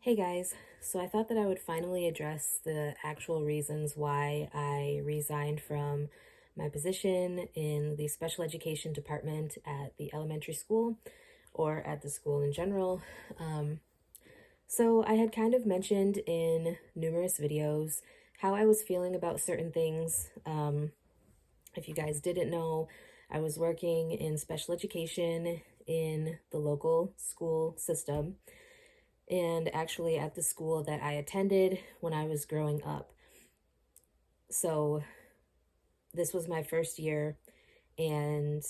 Hey guys, so I thought that I would finally address the actual reasons why I resigned from my position in the special education department at the elementary school or at the school in general. Um, so I had kind of mentioned in numerous videos how I was feeling about certain things. If you guys didn't know, I was working in special education in the local school system and actually at the school that I attended when I was growing up. So this was my first year, and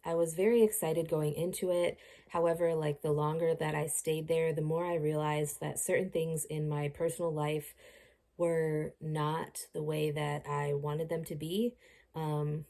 I was very excited going into it. However, like the longer that I stayed there, the more I realized that certain things in my personal life were not the way that I wanted them to be. Um,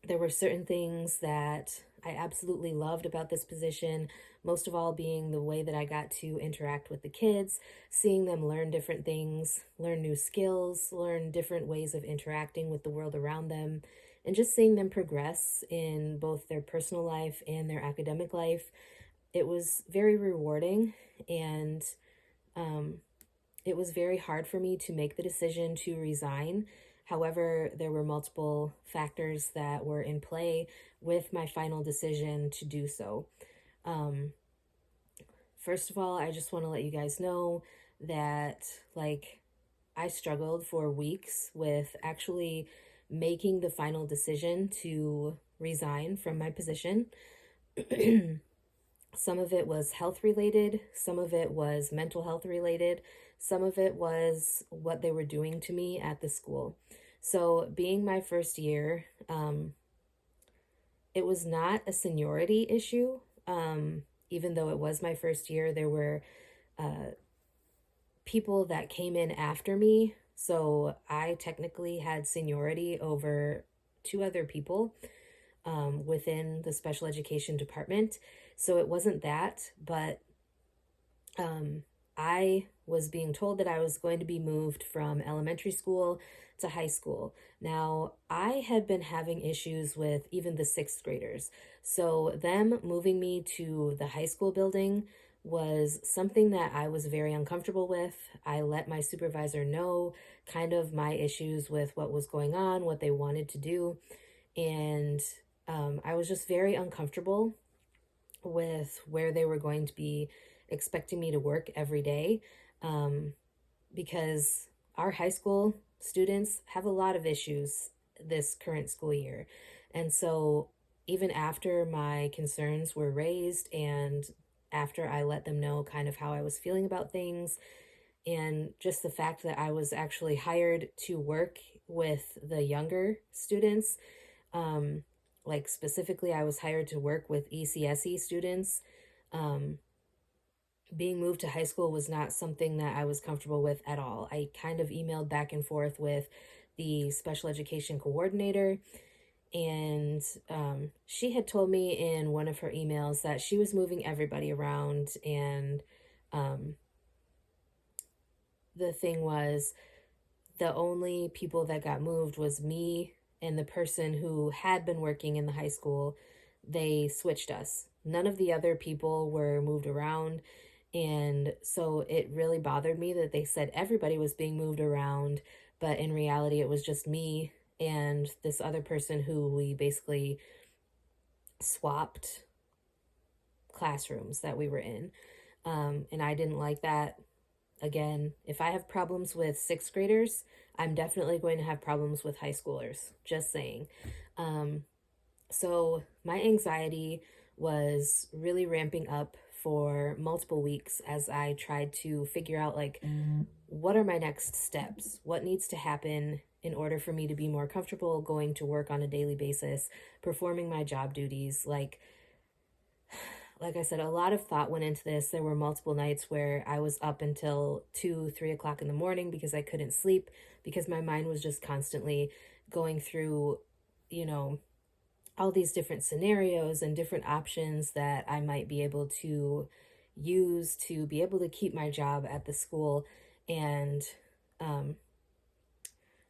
there were certain things that I absolutely loved about this position, most of all being the way that I got to interact with the kids, seeing them learn different things, learn new skills, learn different ways of interacting with the world around them, and just seeing them progress in both their personal life and their academic life. It was very rewarding, and um, it was very hard for me to make the decision to resign. However, there were multiple factors that were in play with my final decision to do so. Um, First of all, I just want to let you guys know that, like, I struggled for weeks with actually making the final decision to resign from my position. Some of it was health related, some of it was mental health related, some of it was what they were doing to me at the school. So, being my first year, it was not a seniority issue. Even though it was my first year, there were people that came in after me. So, I technically had seniority over two other people within the special education department. So it wasn't that, but um, I was being told that I was going to be moved from elementary school to high school. Now, I had been having issues with even the sixth graders. So, them moving me to the high school building was something that I was very uncomfortable with. I let my supervisor know kind of my issues with what was going on, what they wanted to do. And I was just very uncomfortable with where they were going to be expecting me to work every day, um, because our high school students have a lot of issues this current school year. And so, even after my concerns were raised and after I let them know kind of how I was feeling about things, and just the fact that I was actually hired to work with the younger students, um, like specifically, I was hired to work with ECSE students. Um, Being moved to high school was not something that I was comfortable with at all. I kind of emailed back and forth with the special education coordinator, and she had told me in one of her emails that she was moving everybody around. And um, the thing was, the only people that got moved was me and the person who had been working in the high school. They switched us. None of the other people were moved around. And so it really bothered me that they said everybody was being moved around, but in reality, it was just me and this other person who we basically swapped classrooms that we were in. And I didn't like that. Again, if I have problems with sixth graders, I'm definitely going to have problems with high schoolers. Just saying. Um, so my anxiety was really ramping up for multiple weeks as I tried to figure out, like, what are my next steps? What needs to happen in order for me to be more comfortable going to work on a daily basis, performing my job duties? Like I said, a lot of thought went into this. There were multiple nights where I was up until 2, 3 o'clock in the morning because I couldn't sleep, because my mind was just constantly going through, you know, all these different scenarios and different options that I might be able to use to be able to keep my job at the school. And um,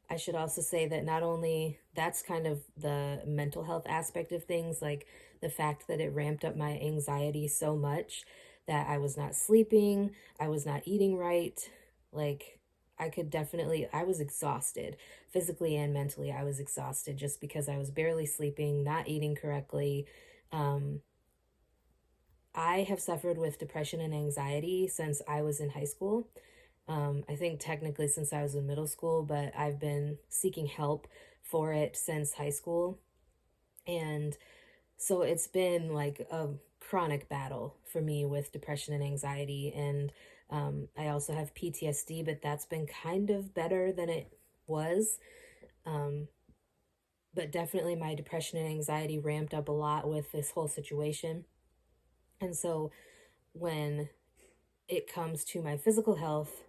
I should also say that not only that's kind of the mental health aspect of things, like the fact that it ramped up my anxiety so much, that I was not sleeping, I was not eating right. Like, I was exhausted physically and mentally. I was exhausted just because I was barely sleeping, not eating correctly. Um, I have suffered with depression and anxiety since I was in high school. I think technically since I was in middle school, but I've been seeking help for it since high school. And so it's been like a chronic battle for me with depression and anxiety. And I also have PTSD, but that's been kind of better than it was. Um, but definitely my depression and anxiety ramped up a lot with this whole situation. And so when it comes to my physical health,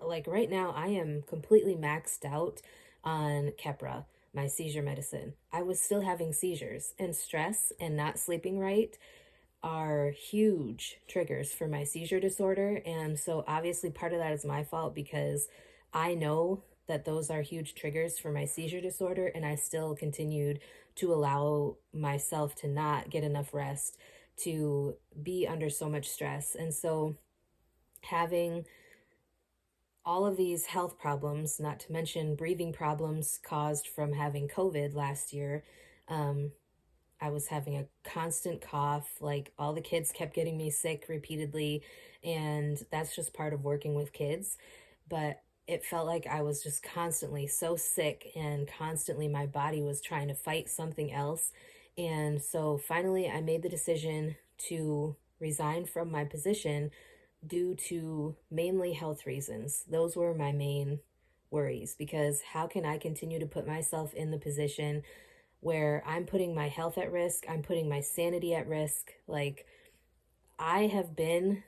like right now, I am completely maxed out on Keppra, my seizure medicine. I was still having seizures, and stress and not sleeping right are huge triggers for my seizure disorder. And so, obviously, part of that is my fault because I know that those are huge triggers for my seizure disorder, and I still continued to allow myself to not get enough rest, to be under so much stress. And so, having all of these health problems, not to mention breathing problems caused from having COVID last year. Um, I was having a constant cough. Like all the kids kept getting me sick repeatedly. And that's just part of working with kids. But it felt like I was just constantly so sick and constantly my body was trying to fight something else. And so finally, I made the decision to resign from my position due to mainly health reasons. Those were my main worries because how can I continue to put myself in the position where I'm putting my health at risk, I'm putting my sanity at risk? Like, I have been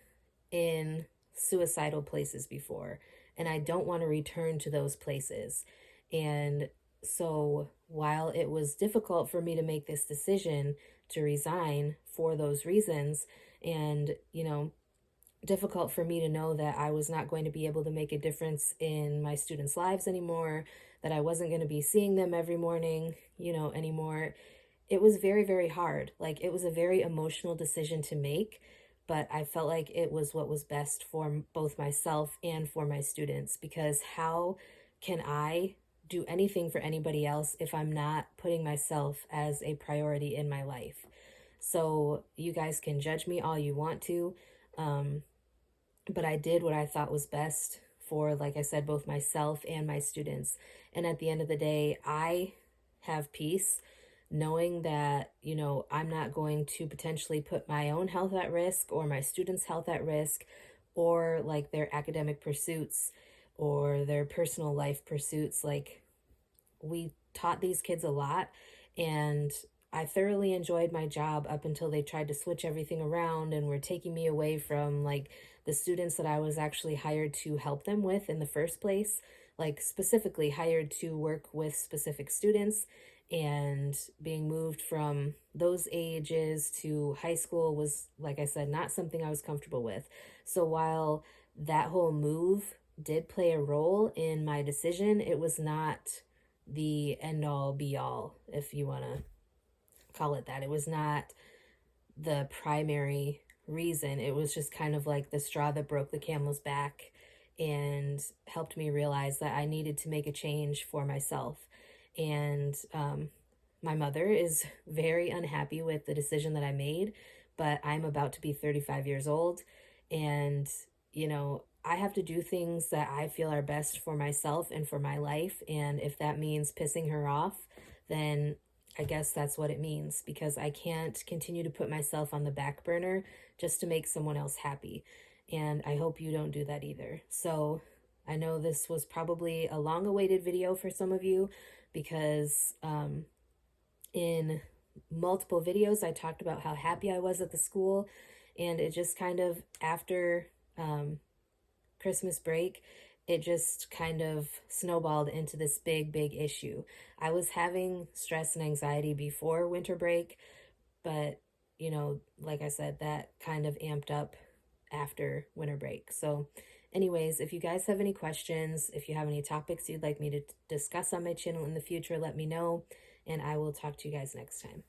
in suicidal places before, and I don't want to return to those places. And so, while it was difficult for me to make this decision to resign for those reasons, and, difficult for me to know that I was not going to be able to make a difference in my students' lives anymore, that I wasn't going to be seeing them every morning, anymore. It was very, very hard. Like, it was a very emotional decision to make, but I felt like it was what was best for both myself and for my students, because how can I do anything for anybody else if I'm not putting myself as a priority in my life? So, you guys can judge me all you want to. Um, but I did what I thought was best for, like I said, both myself and my students. And at the end of the day, I have peace knowing that, I'm not going to potentially put my own health at risk or my students' health at risk or like their academic pursuits or their personal life pursuits. Like, we taught these kids a lot, and I thoroughly enjoyed my job up until they tried to switch everything around and were taking me away from like the students that I was actually hired to help them with in the first place, like specifically hired to work with specific students. And being moved from those ages to high school was, like I said, not something I was comfortable with. So while that whole move did play a role in my decision, it was not the end all be all, if you want to call it that. It was not the primary reason. It was just kind of like the straw that broke the camel's back and helped me realize that I needed to make a change for myself. And my mother is very unhappy with the decision that I made, but I'm about to be 35 years old. And, I have to do things that I feel are best for myself and for my life. And if that means pissing her off, then I guess that's what it means, because I can't continue to put myself on the back burner just to make someone else happy. And I hope you don't do that either. So I know this was probably a long awaited video for some of you because in multiple videos I talked about how happy I was at the school, and it just kind of, after Christmas break, it just kind of snowballed into this big, big issue. I was having stress and anxiety before winter break, but, like I said, that kind of amped up after winter break. So, anyways, if you guys have any questions, if you have any topics you'd like me to discuss on my channel in the future, let me know, and I will talk to you guys next time.